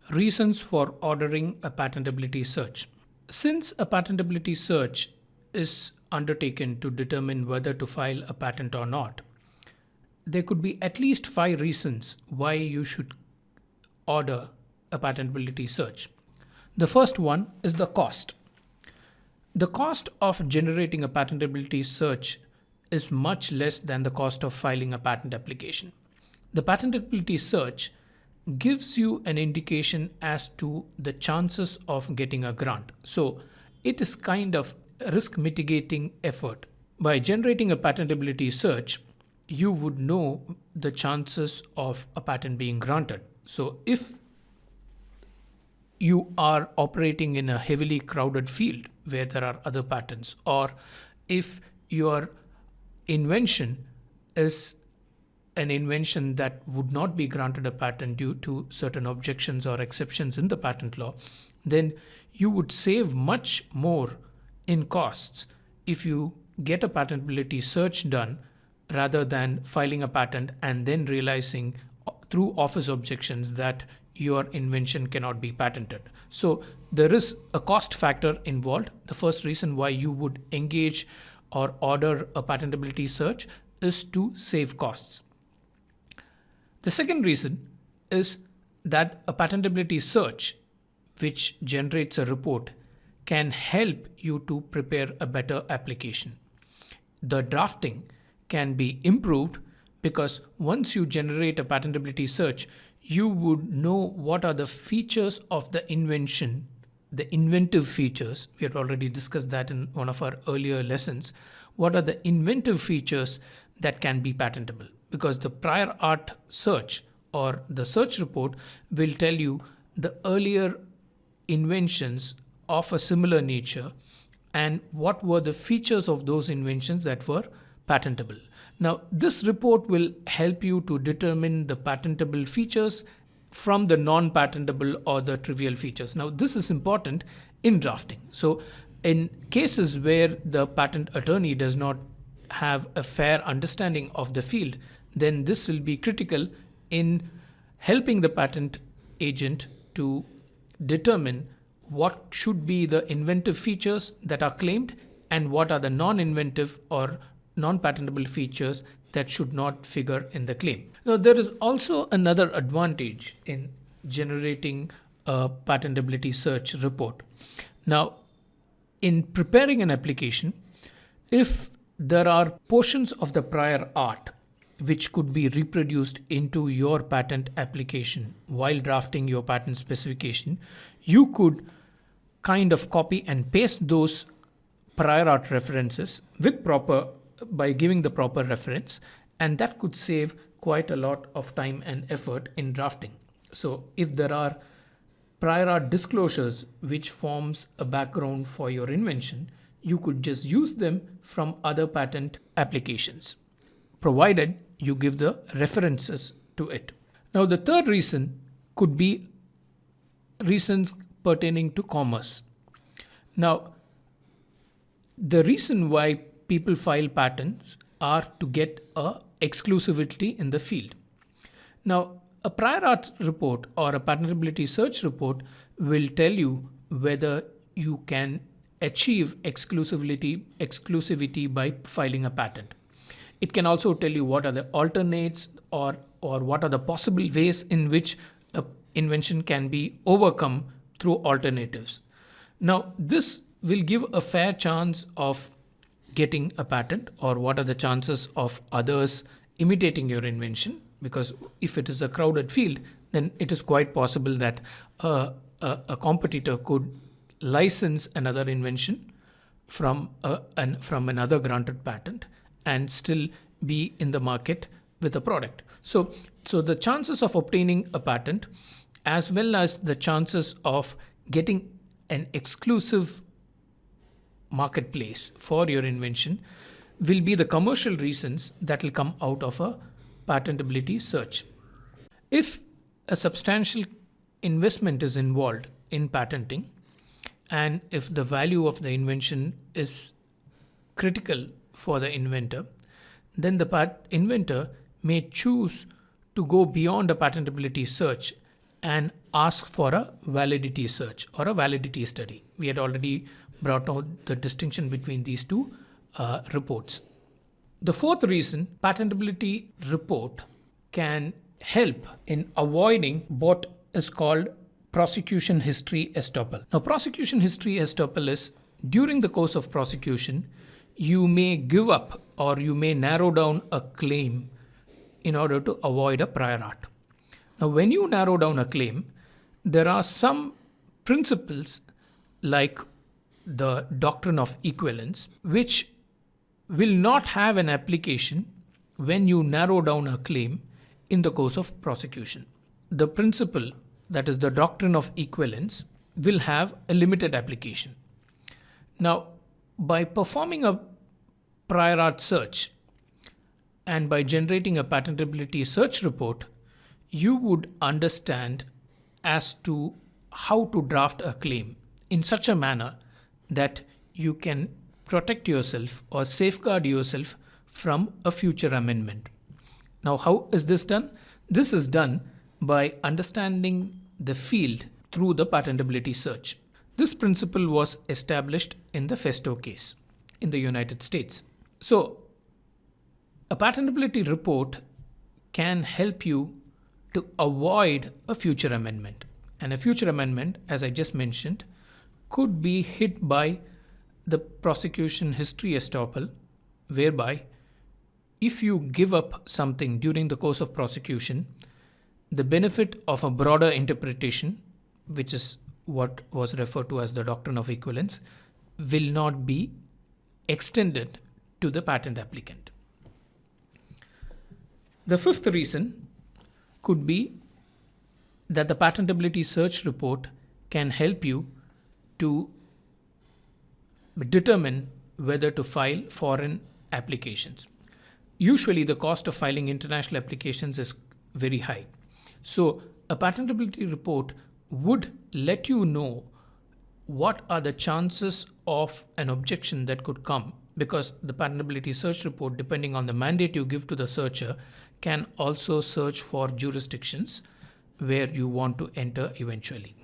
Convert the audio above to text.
Reasons for ordering a patentability search. Since a patentability search is undertaken to determine whether to file a patent or not, there could be at least 5 reasons why you should order a patentability search. The first one is the cost. The cost of generating a patentability search is much less than the cost of filing a patent application. The patentability search gives you an indication as to the chances of getting a grant. So it is kind of a risk mitigating effort. By generating a patentability search, you would know the chances of a patent being granted. So if you are operating in a heavily crowded field where there are other patents, or if your invention is an invention that would not be granted a patent due to certain objections or exceptions in the patent law, then you would save much more in costs if you get a patentability search done rather than filing a patent and then realizing through office objections that your invention cannot be patented. So there is a cost factor involved. The first reason why you would engage or order a patentability search is to save costs. The second reason is that a patentability search, which generates a report, can help you to prepare a better application. The drafting can be improved because once you generate a patentability search, you would know what are the features of the invention, the inventive features. We had already discussed that in one of our earlier lessons. What are the inventive features that can be patentable? Because the prior art search or the search report will tell you the earlier inventions of a similar nature and what were the features of those inventions that were patentable. Now, this report will help you to determine the patentable features from the non-patentable or the trivial features. Now, this is important in drafting. So, in cases where the patent attorney does not have a fair understanding of the field, then this will be critical in helping the patent agent to determine what should be the inventive features that are claimed and what are the non-inventive or non-patentable features that should not figure in the claim. Now, there is also another advantage in generating a patentability search report. Now, in preparing an application, if there are portions of the prior art which could be reproduced into your patent application while drafting your patent specification, you could kind of copy and paste those prior art references by giving the proper reference, and that could save quite a lot of time and effort in drafting. So if there are prior art disclosures which forms a background for your invention, you could just use them from other patent applications, provided you give the references to it. Now, the third reason could be reasons pertaining to commerce. Now, the reason why people file patents are to get a exclusivity in the field. Now, a prior art report or a patentability search report will tell you whether you can achieve exclusivity by filing a patent. It can also tell you what are the alternates or what are the possible ways in which an invention can be overcome through alternatives. Now, this will give a fair chance of getting a patent, or what are the chances of others imitating your invention, because if it is a crowded field, then it is quite possible that a competitor could license another invention from another granted patent and still be in the market with a product. So the chances of obtaining a patent as well as the chances of getting an exclusive marketplace for your invention will be the commercial reasons that will come out of a patentability search. If a substantial investment is involved in patenting, and if the value of the invention is critical for the inventor, then the inventor may choose to go beyond a patentability search and ask for a validity search or a validity study. We had already brought out the distinction between these two reports. The fourth reason, patentability report can help in avoiding what is called prosecution history estoppel. Now, prosecution history estoppel is during the course of prosecution, you may give up or you may narrow down a claim in order to avoid a prior art. Now, when you narrow down a claim, there are some principles like the doctrine of equivalence, which will not have an application when you narrow down a claim in the course of prosecution. The principle, that is the doctrine of equivalence, will have a limited application. Now, by performing a prior art search and by generating a patentability search report, you would understand as to how to draft a claim in such a manner that you can protect yourself or safeguard yourself from a future amendment. Now, how is this done? This is done by understanding the field through the patentability search. This principle was established in the Festo case in the United States. So, a patentability report can help you to avoid a future amendment. And a future amendment, as I just mentioned, could be hit by the prosecution history estoppel, whereby if you give up something during the course of prosecution, the benefit of a broader interpretation, which is what was referred to as the doctrine of equivalence, will not be extended to the patent applicant. The fifth reason could be that the patentability search report can help you to determine whether to file foreign applications. Usually the cost of filing international applications is very high. So a patentability report would let you know what are the chances of an objection that could come, because the patentability search report, depending on the mandate you give to the searcher, can also search for jurisdictions where you want to enter eventually.